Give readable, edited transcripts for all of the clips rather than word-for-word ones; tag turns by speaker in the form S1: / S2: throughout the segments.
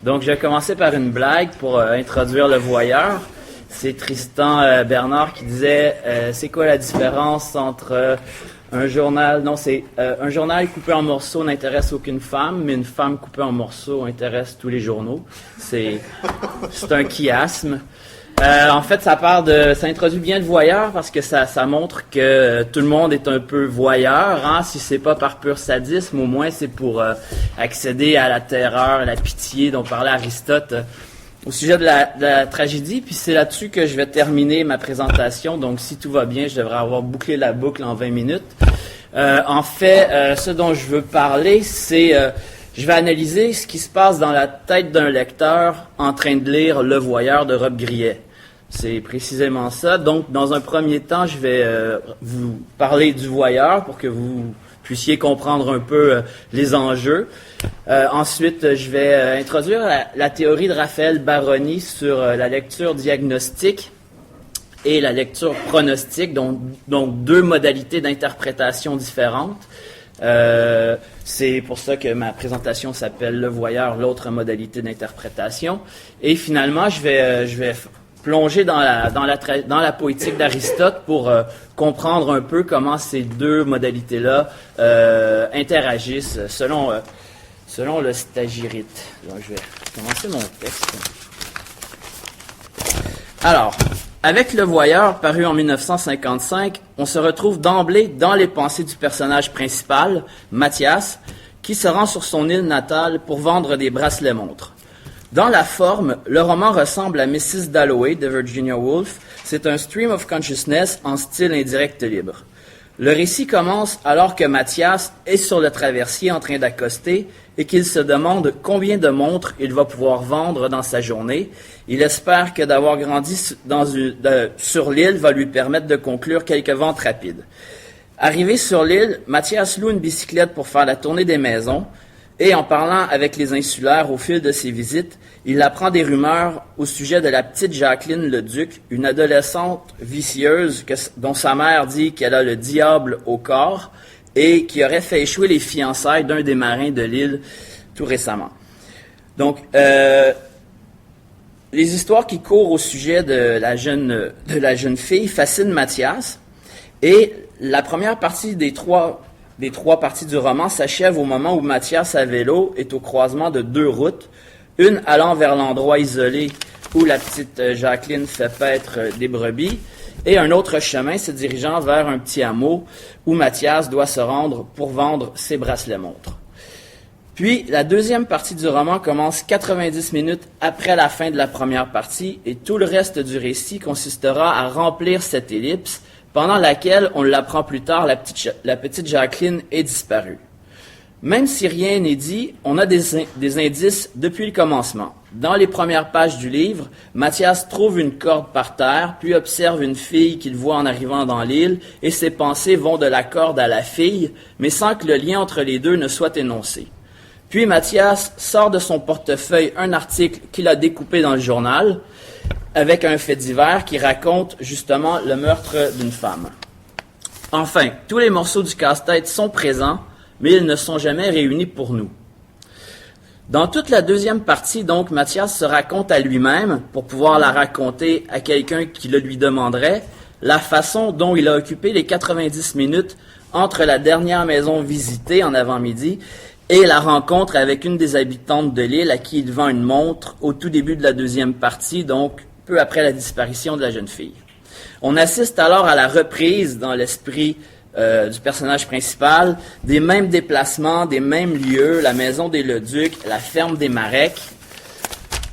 S1: Donc, je vais commencer par une blague pour introduire le voyeur. C'est Tristan Bernard qui disait c'est quoi la différence entre un journal... Non, c'est un journal coupé en morceaux n'intéresse aucune femme, mais une femme coupée en morceaux intéresse tous les journaux. C'est un chiasme. En fait, ça introduit bien le voyeur parce que ça montre que tout le monde est un peu voyeur. Hein? Si c'est pas par pur sadisme, au moins c'est pour accéder à la terreur, à la pitié dont parlait Aristote au sujet de la tragédie. Puis c'est là-dessus que je vais terminer ma présentation. Donc, si tout va bien, je devrais avoir bouclé la boucle en 20 minutes. En fait, ce dont je veux parler, c'est... je vais analyser ce qui se passe dans la tête d'un lecteur en train de lire Le Voyeur de Rob Grillet. C'est précisément ça. Donc, dans un premier temps, je vais vous parler du voyeur pour que vous puissiez comprendre un peu les enjeux. Ensuite, je vais introduire la théorie de Raphaël Baroni sur la lecture diagnostique et la lecture pronostique, donc deux modalités d'interprétation différentes. C'est pour ça que ma présentation s'appelle Le Voyeur, l'autre modalité d'interprétation. Et finalement, je vais plonger dans la poétique d'Aristote pour comprendre un peu comment ces deux modalités-là interagissent selon le stagirite. Donc, je vais commencer mon texte. Alors, avec Le Voyeur, paru en 1955, on se retrouve d'emblée dans les pensées du personnage principal, Mathias, qui se rend sur son île natale pour vendre des bracelets-montres. Dans la forme, le roman ressemble à Mrs. Dalloway de Virginia Woolf. C'est un stream of consciousness en style indirect libre. Le récit commence alors que Mathias est sur le traversier en train d'accoster et qu'il se demande combien de montres il va pouvoir vendre dans sa journée. Il espère que d'avoir grandi sur l'île va lui permettre de conclure quelques ventes rapides. Arrivé sur l'île, Mathias loue une bicyclette pour faire la tournée des maisons. Et en parlant avec les insulaires au fil de ses visites, il apprend des rumeurs au sujet de la petite Jacqueline Leduc, une adolescente vicieuse dont sa mère dit qu'elle a le diable au corps et qui aurait fait échouer les fiançailles d'un des marins de l'île tout récemment. Donc, les histoires qui courent au sujet de la jeune fille fascinent Mathias et la première partie des trois parties du roman s'achèvent au moment où Mathias à vélo est au croisement de deux routes, une allant vers l'endroit isolé où la petite Jacqueline fait paître des brebis, et un autre chemin se dirigeant vers un petit hameau où Mathias doit se rendre pour vendre ses bracelets-montres. Puis, la deuxième partie du roman commence 90 minutes après la fin de la première partie, et tout le reste du récit consistera à remplir cette ellipse, pendant laquelle, on l'apprend plus tard, la petite Jacqueline est disparue. Même si rien n'est dit, on a des indices depuis le commencement. Dans les premières pages du livre, Mathias trouve une corde par terre, puis observe une fille qu'il voit en arrivant dans l'île, et ses pensées vont de la corde à la fille, mais sans que le lien entre les deux ne soit énoncé. Puis Mathias sort de son portefeuille un article qu'il a découpé dans le journal, avec un fait divers qui raconte justement le meurtre d'une femme. Enfin, tous les morceaux du casse-tête sont présents, mais ils ne sont jamais réunis pour nous. Dans toute la deuxième partie, donc, Mathias se raconte à lui-même, pour pouvoir la raconter à quelqu'un qui le lui demanderait, la façon dont il a occupé les 90 minutes entre la dernière maison visitée en avant-midi et la rencontre avec une des habitantes de l'île à qui il vend une montre au tout début de la deuxième partie, donc peu après la disparition de la jeune fille. On assiste alors à la reprise dans l'esprit du personnage principal des mêmes déplacements, des mêmes lieux, la maison des Leduc, la ferme des Marek,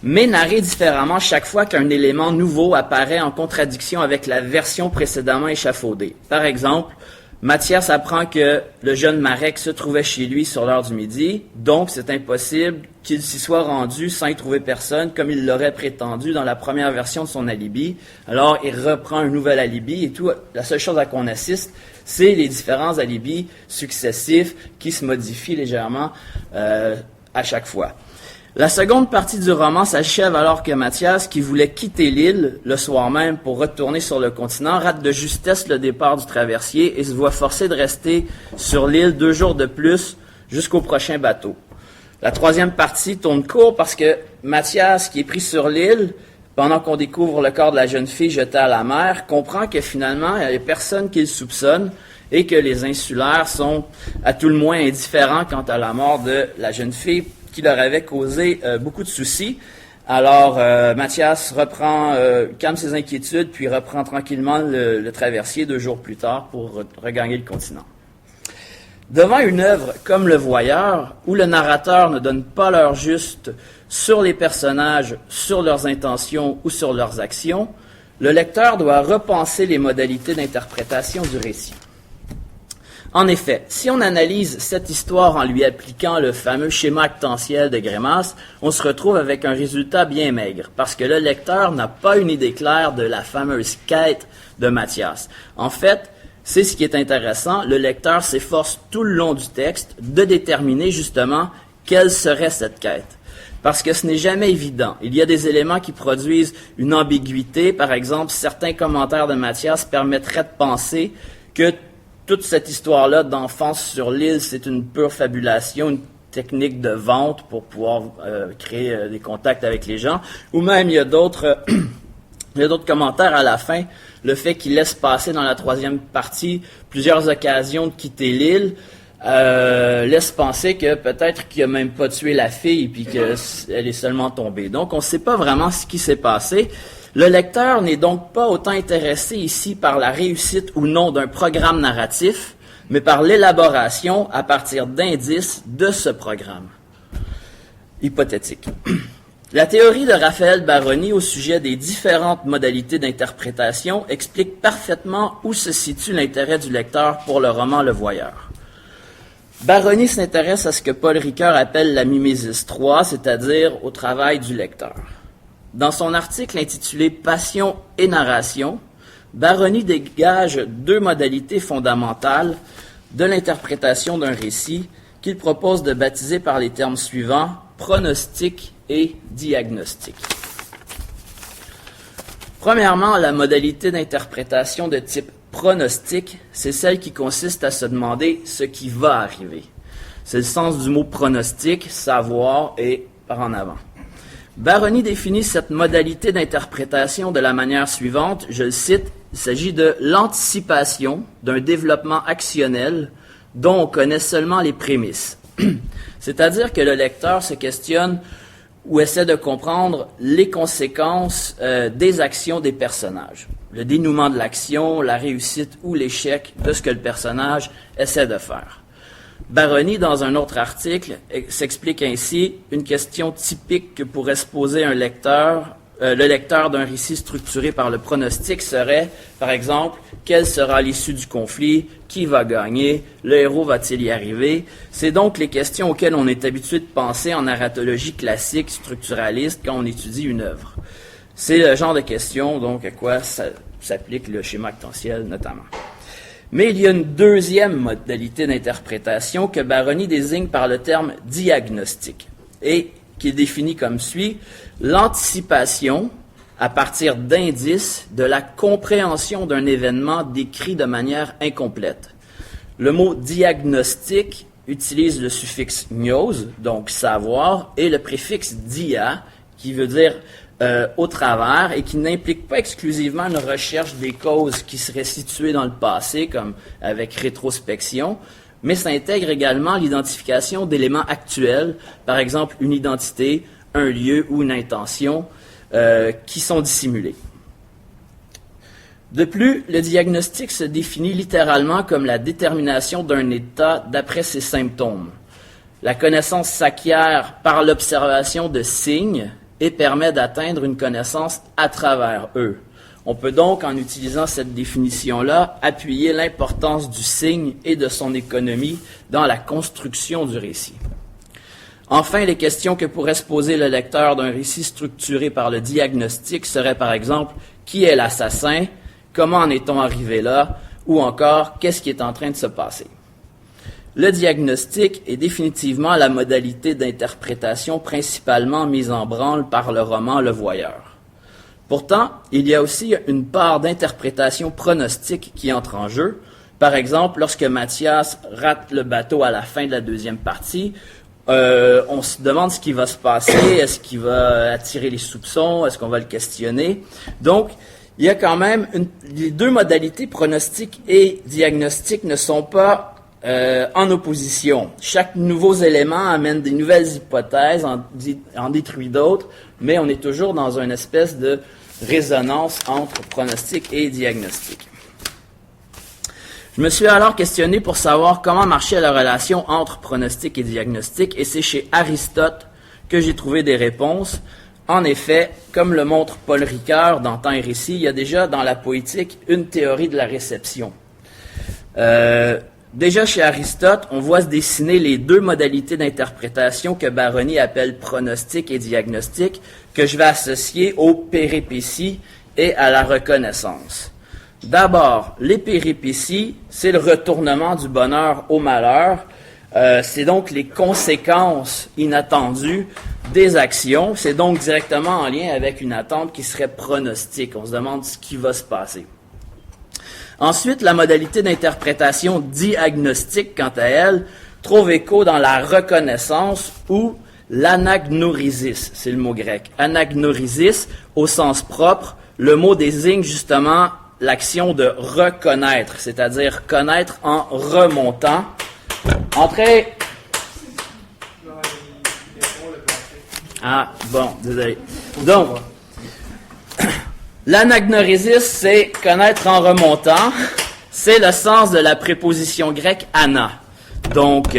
S1: mais narré différemment chaque fois qu'un élément nouveau apparaît en contradiction avec la version précédemment échafaudée. Par exemple, Mathias apprend que le jeune Marek se trouvait chez lui sur l'heure du midi, donc c'est impossible qu'il s'y soit rendu sans y trouver personne, comme il l'aurait prétendu dans la première version de son alibi. Alors, il reprend un nouvel alibi et tout. La seule chose à quoi on assiste, c'est les différents alibis successifs qui se modifient légèrement à chaque fois. La seconde partie du roman s'achève alors que Mathias, qui voulait quitter l'île le soir même pour retourner sur le continent, rate de justesse le départ du traversier et se voit forcé de rester sur l'île 2 jours de plus jusqu'au prochain bateau. La troisième partie tourne court parce que Mathias, qui est pris sur l'île, pendant qu'on découvre le corps de la jeune fille jetée à la mer, comprend que finalement, il n'y a personne qui le soupçonne et que les insulaires sont à tout le moins indifférents quant à la mort de la jeune fille qui leur avait causé beaucoup de soucis. Alors, Mathias calme ses inquiétudes, puis reprend tranquillement le traversier 2 jours plus tard pour regagner le continent. Devant une œuvre comme Le Voyeur, où le narrateur ne donne pas l'heure juste sur les personnages, sur leurs intentions ou sur leurs actions, le lecteur doit repenser les modalités d'interprétation du récit. En effet, si on analyse cette histoire en lui appliquant le fameux schéma actantiel de Grémas, on se retrouve avec un résultat bien maigre, parce que le lecteur n'a pas une idée claire de la fameuse quête de Mathias. En fait, c'est ce qui est intéressant, le lecteur s'efforce tout le long du texte de déterminer justement quelle serait cette quête. Parce que ce n'est jamais évident. Il y a des éléments qui produisent une ambiguïté. Par exemple, certains commentaires de Mathias permettraient de penser que toute cette histoire-là d'enfance sur l'île, c'est une pure fabulation, une technique de vente pour pouvoir créer des contacts avec les gens. Ou même, il y a d'autres commentaires à la fin. Le fait qu'il laisse passer dans la troisième partie plusieurs occasions de quitter l'île laisse penser que peut-être qu'il n'a même pas tué la fille puis qu'elle est seulement tombée. Donc, on ne sait pas vraiment ce qui s'est passé. Le lecteur n'est donc pas autant intéressé ici par la réussite ou non d'un programme narratif, mais par l'élaboration à partir d'indices de ce programme hypothétique. La théorie de Raphaël Baroni au sujet des différentes modalités d'interprétation explique parfaitement où se situe l'intérêt du lecteur pour le roman Le Voyeur. Baroni s'intéresse à ce que Paul Ricoeur appelle la mimésis 3, c'est-à-dire au travail du lecteur. Dans son article intitulé « Passion et narration », Baroni dégage 2 modalités fondamentales de l'interprétation d'un récit qu'il propose de baptiser par les termes suivants « pronostic » et diagnostic. Premièrement, la modalité d'interprétation de type pronostic, c'est celle qui consiste à se demander ce qui va arriver. C'est le sens du mot pronostic, savoir et par en avant. Baroni définit cette modalité d'interprétation de la manière suivante, je le cite, il s'agit de l'anticipation d'un développement actionnel dont on connaît seulement les prémices. C'est-à-dire que le lecteur se questionne ou essaie de comprendre les conséquences des actions des personnages. Le dénouement de l'action, la réussite ou l'échec de ce que le personnage essaie de faire. Baroni, dans un autre article, s'explique ainsi une question typique que pourrait se poser un lecteur. Le lecteur d'un récit structuré par le pronostic serait, par exemple, quelle sera l'issue du conflit, qui va gagner, le héros va-t-il y arriver? C'est donc les questions auxquelles on est habitué de penser en narratologie classique, structuraliste, quand on étudie une œuvre. C'est le genre de questions, donc, à quoi s'applique le schéma actantiel, notamment. Mais il y a une deuxième modalité d'interprétation que Baroni désigne par le terme diagnostic et qui est défini comme suit: l'anticipation, à partir d'indices, de la compréhension d'un événement décrit de manière incomplète. Le mot diagnostic utilise le suffixe gnos, donc savoir, et le préfixe dia, qui veut dire au travers, et qui n'implique pas exclusivement une recherche des causes qui seraient situées dans le passé, comme avec rétrospection, mais ça intègre également l'identification d'éléments actuels, par exemple une identité, un lieu ou une intention, qui sont dissimulés. De plus, le diagnostic se définit littéralement comme la détermination d'un état d'après ses symptômes. La connaissance s'acquiert par l'observation de signes et permet d'atteindre une connaissance à travers eux. On peut donc, en utilisant cette définition-là, appuyer l'importance du signe et de son économie dans la construction du récit. Enfin, les questions que pourrait se poser le lecteur d'un récit structuré par le diagnostic seraient par exemple « Qui est l'assassin? Comment en est-on arrivé là? » ou encore « Qu'est-ce qui est en train de se passer? » Le diagnostic est définitivement la modalité d'interprétation principalement mise en branle par le roman Le Voyeur. Pourtant, il y a aussi une part d'interprétation pronostique qui entre en jeu. Par exemple, lorsque Mathias rate le bateau à la fin de la deuxième partie, on se demande ce qui va se passer, est-ce qu'il va attirer les soupçons, est-ce qu'on va le questionner. Donc, il y a quand même les deux modalités, pronostic et diagnostic, ne sont pas en opposition. Chaque nouveau élément amène des nouvelles hypothèses, en détruit d'autres, mais on est toujours dans une espèce de résonance entre pronostic et diagnostic. Je me suis alors questionné pour savoir comment marchait la relation entre pronostic et diagnostic, et c'est chez Aristote que j'ai trouvé des réponses. En effet, comme le montre Paul Ricoeur dans Temps et Récit, il y a déjà dans la poétique une théorie de la réception. Déjà chez Aristote, on voit se dessiner les deux modalités d'interprétation que Baroni appelle pronostic et diagnostic, que je vais associer aux péripéties et à la reconnaissance. D'abord, les péripéties, c'est le retournement du bonheur au malheur. C'est donc les conséquences inattendues des actions. C'est donc directement en lien avec une attente qui serait pronostique. On se demande ce qui va se passer. Ensuite, la modalité d'interprétation diagnostique, quant à elle, trouve écho dans la reconnaissance ou l'anagnorisis, c'est le mot grec. Anagnorisis, au sens propre, le mot désigne justement l'action de reconnaître, c'est-à-dire connaître en remontant. Entrez. Ah, bon, désolé. Donc, l'anagnorisis, c'est connaître en remontant. C'est le sens de la préposition grecque ana. Donc,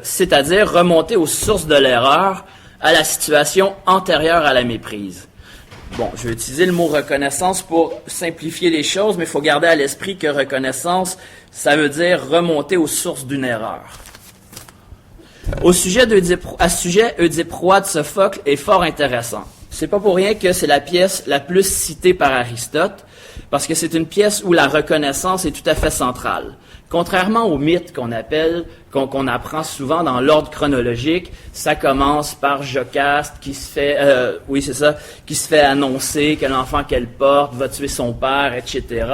S1: c'est-à-dire remonter aux sources de l'erreur, à la situation antérieure à la méprise. Bon, je vais utiliser le mot reconnaissance pour simplifier les choses, mais il faut garder à l'esprit que reconnaissance, ça veut dire remonter aux sources d'une erreur. À ce sujet, Oedipe Roi de Sophocle est fort intéressant. C'est pas pour rien que c'est la pièce la plus citée par Aristote, parce que c'est une pièce où la reconnaissance est tout à fait centrale. Contrairement au mythe qu'on apprend souvent dans l'ordre chronologique, ça commence par Jocaste qui se fait annoncer que l'enfant qu'elle porte va tuer son père, etc.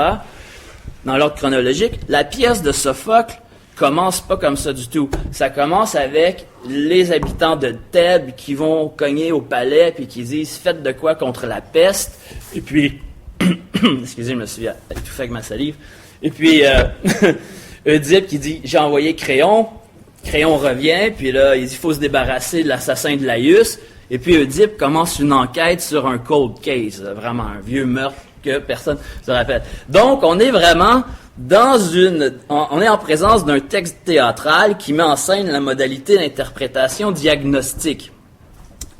S1: Dans l'ordre chronologique, la pièce de Sophocle commence pas comme ça du tout. Ça commence avec les habitants de Thèbes qui vont cogner au palais puis qui disent « Faites de quoi contre la peste ?» Et puis, excusez, je me suis étouffé avec ma salive. Et puis, Oedipe qui dit « J'ai envoyé Créon ». Créon revient, puis là, il dit « Il faut se débarrasser de l'assassin de Laïus ». Et puis Oedipe commence une enquête sur un cold case, vraiment un vieux meurtre que personne ne se rappelle. Donc, on est vraiment on est en présence d'un texte théâtral qui met en scène la modalité d'interprétation diagnostique.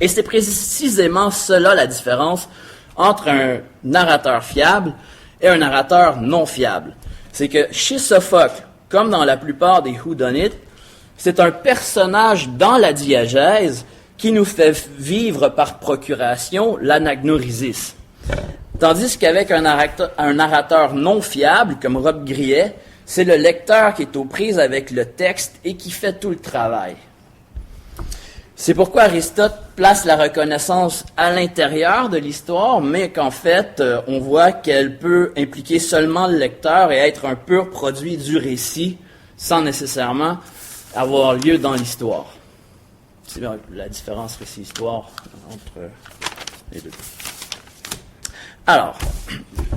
S1: Et c'est précisément cela la différence entre un narrateur fiable et un narrateur non fiable. C'est que chez Sophocle, comme dans la plupart des whodunit, c'est un personnage dans la diégèse qui nous fait vivre par procuration l'anagnorisis. Tandis qu'avec un narrateur non fiable, comme Rob Grillet, c'est le lecteur qui est aux prises avec le texte et qui fait tout le travail. C'est pourquoi Aristote place la reconnaissance à l'intérieur de l'histoire, mais qu'en fait, on voit qu'elle peut impliquer seulement le lecteur et être un pur produit du récit, sans nécessairement avoir lieu dans l'histoire. C'est bien la différence récit-histoire entre les deux. Alors,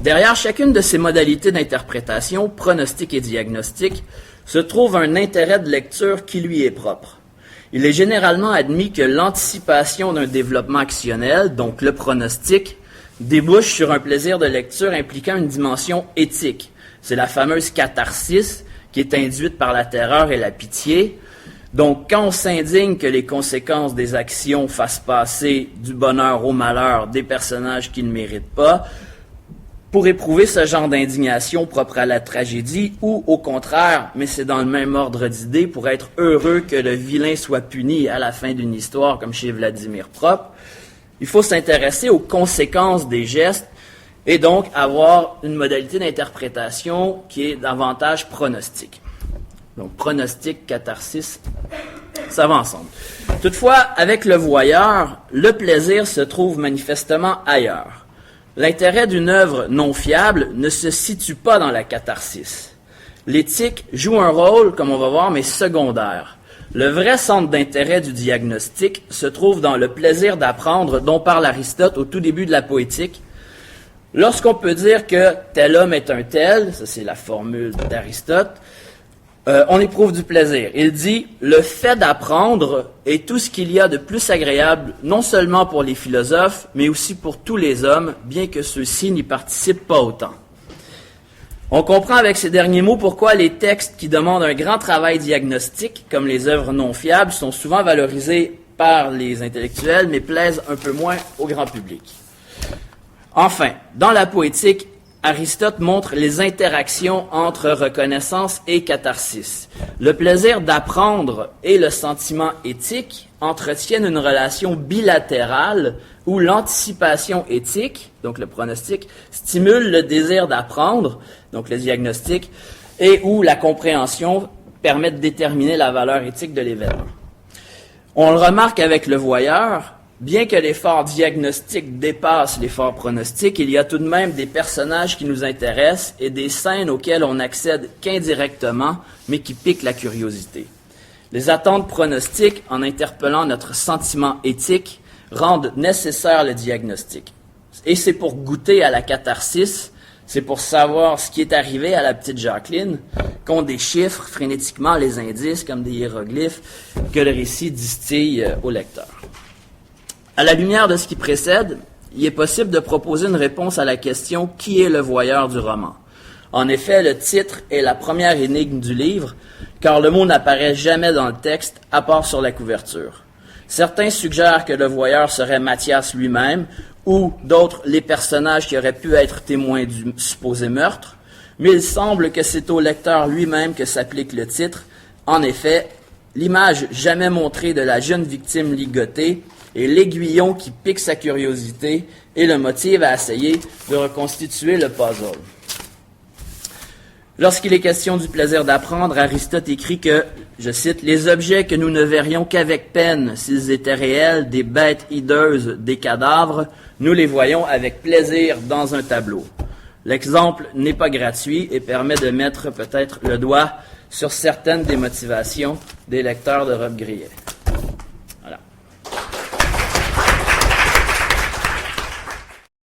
S1: derrière chacune de ces modalités d'interprétation, pronostic et diagnostic, se trouve un intérêt de lecture qui lui est propre. Il est généralement admis que l'anticipation d'un développement actionnel, donc le pronostic, débouche sur un plaisir de lecture impliquant une dimension éthique. C'est la fameuse catharsis qui est induite par la terreur et la pitié. Donc, quand on s'indigne que les conséquences des actions fassent passer du bonheur au malheur des personnages qui ne méritent pas, pour éprouver ce genre d'indignation propre à la tragédie, ou au contraire, mais c'est dans le même ordre d'idées, pour être heureux que le vilain soit puni à la fin d'une histoire, comme chez Vladimir Propp, il faut s'intéresser aux conséquences des gestes et donc avoir une modalité d'interprétation qui est davantage pronostique. Donc, pronostic, catharsis, ça va ensemble. Toutefois, avec le voyeur, le plaisir se trouve manifestement ailleurs. L'intérêt d'une œuvre non fiable ne se situe pas dans la catharsis. L'éthique joue un rôle, comme on va voir, mais secondaire. Le vrai centre d'intérêt du diagnostic se trouve dans le plaisir d'apprendre dont parle Aristote au tout début de la Poétique. Lorsqu'on peut dire que tel homme est un tel, ça c'est la formule d'Aristote, on éprouve du plaisir. Il dit « Le fait d'apprendre est tout ce qu'il y a de plus agréable, non seulement pour les philosophes, mais aussi pour tous les hommes, bien que ceux-ci n'y participent pas autant. » On comprend avec ces derniers mots pourquoi les textes qui demandent un grand travail diagnostique, comme les œuvres non fiables, sont souvent valorisés par les intellectuels, mais plaisent un peu moins au grand public. Enfin, dans la Poétique, Aristote montre les interactions entre reconnaissance et catharsis. Le plaisir d'apprendre et le sentiment éthique entretiennent une relation bilatérale où l'anticipation éthique, donc le pronostic, stimule le désir d'apprendre, donc le diagnostic, et où la compréhension permet de déterminer la valeur éthique de l'événement. On le remarque avec le voyeur. Bien que l'effort diagnostique dépasse l'effort pronostic, il y a tout de même des personnages qui nous intéressent et des scènes auxquelles on n'accède qu'indirectement, mais qui piquent la curiosité. Les attentes pronostiques, en interpellant notre sentiment éthique, rendent nécessaire le diagnostic. Et c'est pour goûter à la catharsis, c'est pour savoir ce qui est arrivé à la petite Jacqueline, qu'on déchiffre frénétiquement les indices comme des hiéroglyphes que le récit distille au lecteur. À la lumière de ce qui précède, il est possible de proposer une réponse à la question « Qui est le voyeur du roman ?» En effet, le titre est la première énigme du livre, car le mot n'apparaît jamais dans le texte, à part sur la couverture. Certains suggèrent que le voyeur serait Mathias lui-même, ou d'autres les personnages qui auraient pu être témoins du supposé meurtre, mais il semble que c'est au lecteur lui-même que s'applique le titre. En effet, l'image jamais montrée de la jeune victime ligotée et l'aiguillon qui pique sa curiosité et le motive à essayer de reconstituer le puzzle. Lorsqu'il est question du plaisir d'apprendre, Aristote écrit que, je cite, « Les objets que nous ne verrions qu'avec peine s'ils étaient réels, des bêtes hideuses, des cadavres, nous les voyons avec plaisir dans un tableau. » L'exemple n'est pas gratuit et permet de mettre peut-être le doigt sur certaines des motivations des lecteurs de Robbe-Grillet.